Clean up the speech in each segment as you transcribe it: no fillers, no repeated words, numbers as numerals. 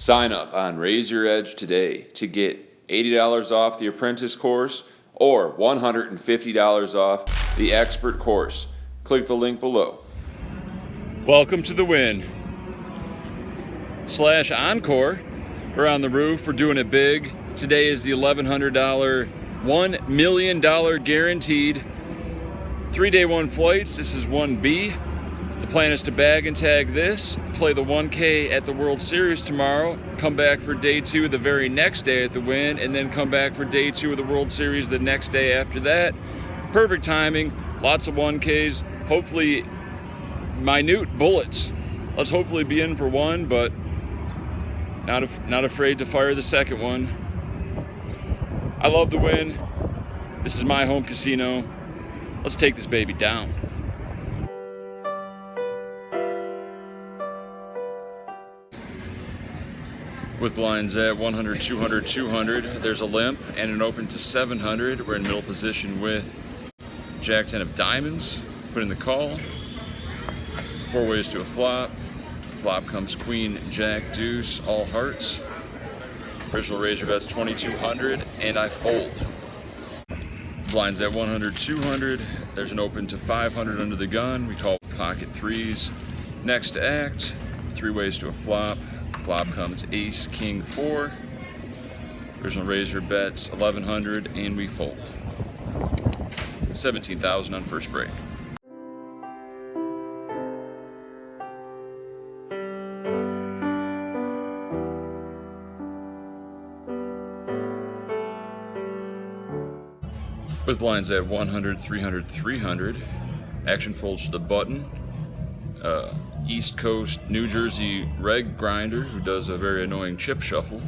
Sign up on Raise Your Edge today to get $80 off the apprentice course or $150 off the expert course. Click the link below. Welcome to the Wynn / Encore. We're on the roof. We're doing it big. Today is the $1,100, $1 million guaranteed 3-day 1 flights. This is 1B. The plan is to bag and tag this, play the 1K at the World Series tomorrow, come back for day 2 the very next day at the Wynn, and then come back for day 2 of the World Series the next day after that. Perfect timing, lots of 1Ks, hopefully minute bullets. Let's hopefully be in for one, but not afraid to fire the second one. I love the Wynn. This is my home casino. Let's take this baby down. With blinds at 100, 200, 200, there's a limp and an open to 700. We're in middle position with Jack 10 of diamonds. Put in the call. 4 ways to a flop. Flop comes Queen, Jack, Deuce, all hearts. Original razor bet's 2,200, and I fold. Blinds at 100, 200. There's an open to 500 under the gun. We call pocket threes. Next act, 3 ways to a flop. Flop comes ace, king, 4. Original razor bet's 1,100, and we fold. 17,000 on first break. With blinds at 100, 300, 300, action folds to the button. East Coast, New Jersey reg grinder who does a very annoying chip shuffle.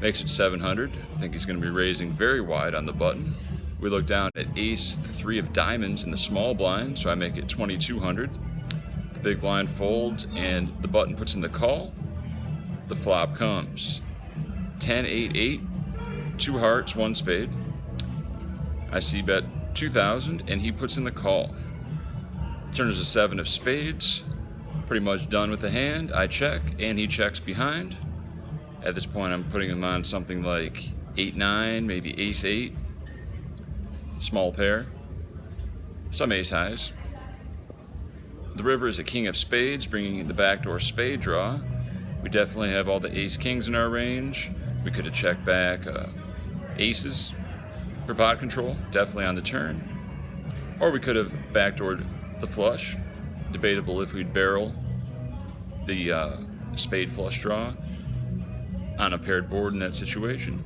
Makes it 700. I think he's going to be raising very wide on the button. We look down at ace, 3 of diamonds in the small blind, so I make it 2,200. The big blind folds and the button puts in the call. The flop comes 10, 8, 8, 2 hearts, 1 spade. I see bet 2,000 and he puts in the call. Turn is a 7 of spades. Pretty much done with the hand. I check and he checks behind. At this point I'm putting him on something like 8-9, maybe ace 8. Small pair. Some ace highs. The river is a king of spades, bringing the backdoor spade draw. We definitely have all the ace kings in our range. We could have checked back aces for pot control, definitely on the turn. Or we could have backdoored the flush. Debatable if we'd barrel the spade flush draw on a paired board in that situation.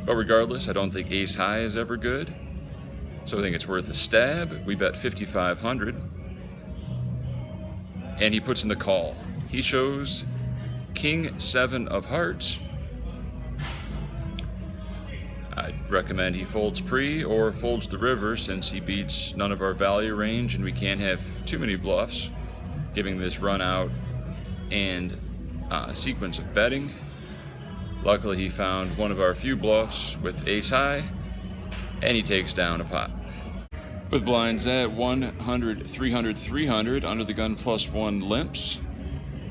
But regardless, I don't think ace high is ever good. So I think it's worth a stab. We bet 5,500. And he puts in the call. He shows king 7 of hearts. I'd recommend he folds pre or folds the river since he beats none of our value range and we can't have too many bluffs, giving this run out and sequence of betting. Luckily he found one of our few bluffs with ace high and he takes down a pot. With blinds at 100, 300, 300, under the gun +1 limps.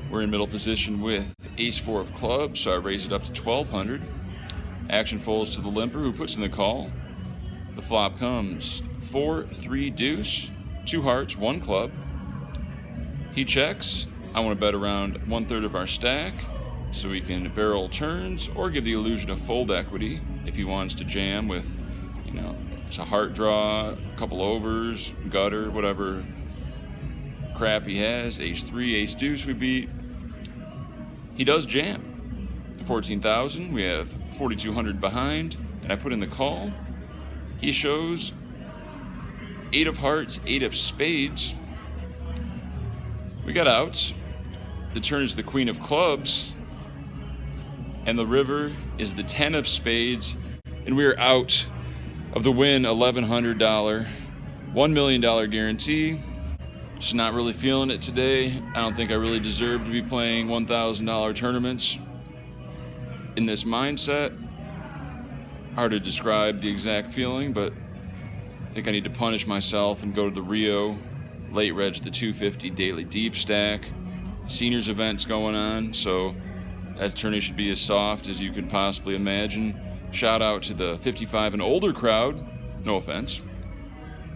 We're in middle position with ace 4 of clubs, so I raise it up to 1,200. Action folds to the limper who puts in the call. The flop comes 4, 3, deuce, 2 hearts, 1 club. He checks. I want to bet around 1/3 of our stack so we can barrel turns or give the illusion of fold equity if he wants to jam with, it's a heart draw, a couple overs, gutter, whatever crap he has. Ace 3, ace deuce we beat. He does jam. 14,000. We have 4,200 behind, and I put in the call. He shows 8 of hearts, 8 of spades. We got outs. The turn is the queen of clubs, and the river is the 10 of spades, and we are out of the Wynn $1,100, $1 million guarantee. Just not really feeling it today. I don't think I really deserve to be playing $1,000 tournaments in this mindset. Hard to describe the exact feeling, but I think I need to punish myself and go to the Rio, late reg the 250 daily deep stack. Seniors events going on, so That tourney should be as soft as you could possibly imagine. Shout out to the 55 and older crowd, no offense.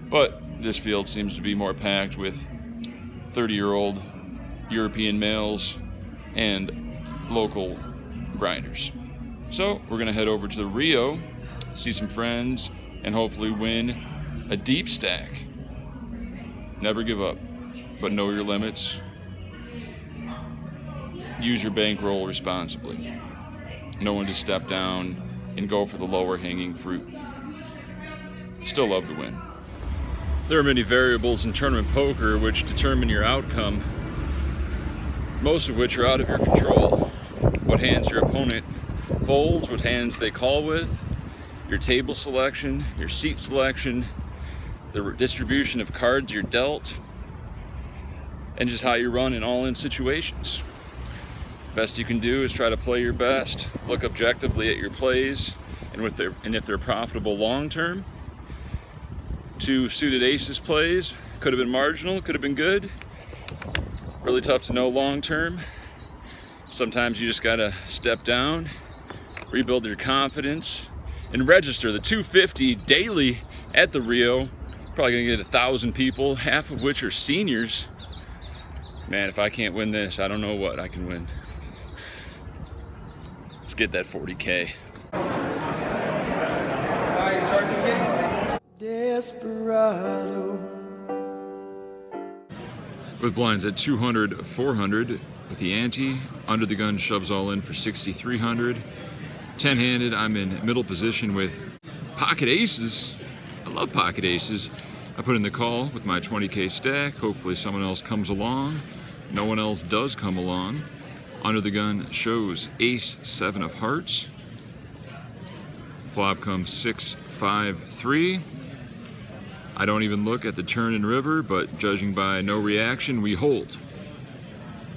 But this field seems to be more packed with 30-year-old European males and local grinders. So we're gonna head over to the Rio, see some friends, and hopefully win a deep stack. Never give up, but know your limits. Use your bankroll responsibly. Know when to step down and go for the lower hanging fruit. Still love to win. There are many variables in tournament poker which determine your outcome, most of which are out of your control. What hands your opponent folds, what hands they call with, your table selection, your seat selection, the distribution of cards you're dealt, and just how you run in all-in situations. Best you can do is try to play your best, look objectively at your plays, and if they're profitable long-term. Two suited aces plays, could have been marginal, could have been good. Really tough to know long-term. Sometimes you just gotta step down, rebuild your confidence, and register the 250 daily at the Rio. Probably gonna get 1,000 people, half of which are seniors. Man, if I can't win this, I don't know what I can win. Let's get that 40K. Desperado. With blinds at 200, 400, with the ante, under the gun shoves all in for 6,300. 10-handed, I'm in middle position with pocket aces. I love pocket aces. I put in the call with my 20K stack. Hopefully someone else comes along. No one else does come along. Under the gun shows ace 7 of hearts. Flop comes 6, 5, 3. I don't even look at the turn and river, but judging by no reaction, we hold.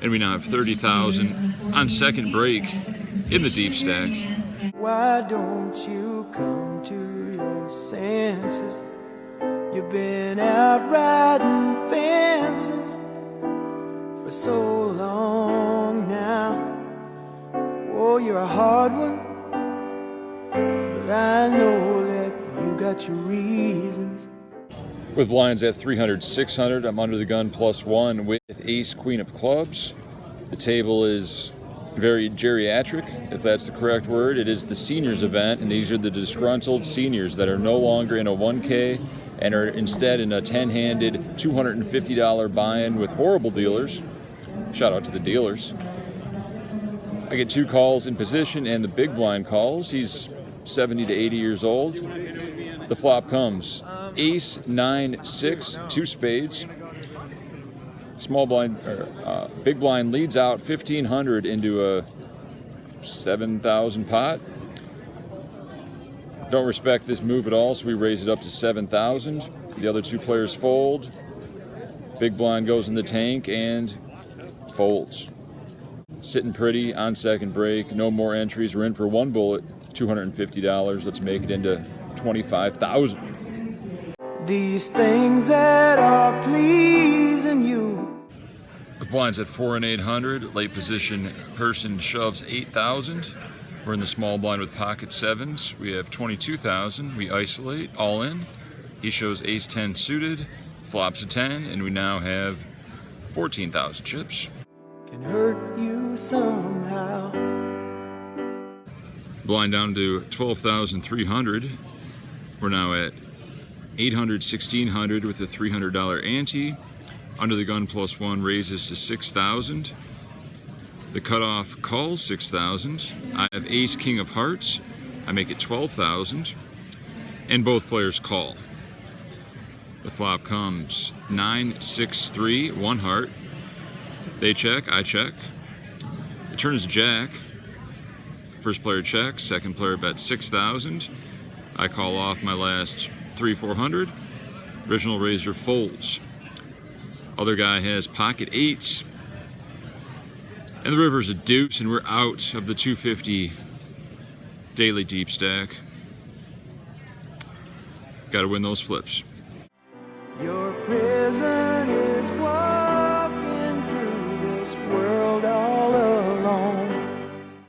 And we now have 30,000 on second break in the deep stack. Why don't you come to your senses? You've been out riding fences for so long now. Oh, you're a hard one, but I know that you got your reasons. With blinds at 300, 600, I'm under the gun +1 with ace, queen of clubs. The table is very geriatric, if that's the correct word. It is the seniors event, and these are the disgruntled seniors that are no longer in a 1K and are instead in a 10-handed $250 buy-in with horrible dealers. Shout out to the dealers. I get 2 calls in position and the big blind calls. He's 70 to 80 years old. The flop comes ace, 9, 6, 2 spades. Small blind, big blind leads out 1,500 into a 7,000 pot. Don't respect this move at all, so we raise it up to 7,000. The other 2 players fold. Big blind goes in the tank and folds. Sitting pretty on second break. No more entries. We're in for 1 bullet, $250. Let's make it into 25,000. These things that are pleasing you. With blinds at 4 and 800, late position person shoves 8,000. We're in the small blind with pocket 7s. We have 22,000. We isolate, all in. He shows ace 10 suited, flops a 10, and we now have 14,000 chips. Can hurt you somehow. Blind down to 12,300. We're now at 800, 1,600 with a $300 ante. Under the gun +1 raises to 6,000. The cutoff calls 6,000. I have ace, king of hearts. I make it 12,000. And both players call. The flop comes 9, 6, 3, 1 heart. They check, I check. The turn is jack. First player checks, second player bets 6,000. I call off my last 3, 400. Original raiser folds. Other guy has pocket 8s. And the river's a deuce, and we're out of the 250 daily deep stack. Gotta win those flips. You're